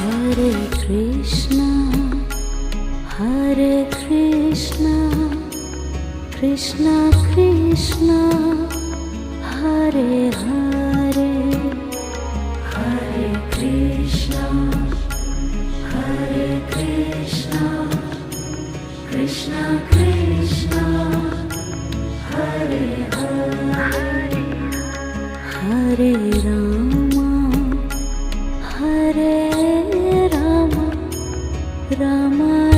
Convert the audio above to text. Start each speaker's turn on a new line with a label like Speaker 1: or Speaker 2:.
Speaker 1: Hare Krishna, Hare Krishna, Krishna Krishna, Hare Hare, Hare Krishna, Hare Krishna, Krishna Krishna, Hare Hare, Hare Rama, Hare Rama, Rama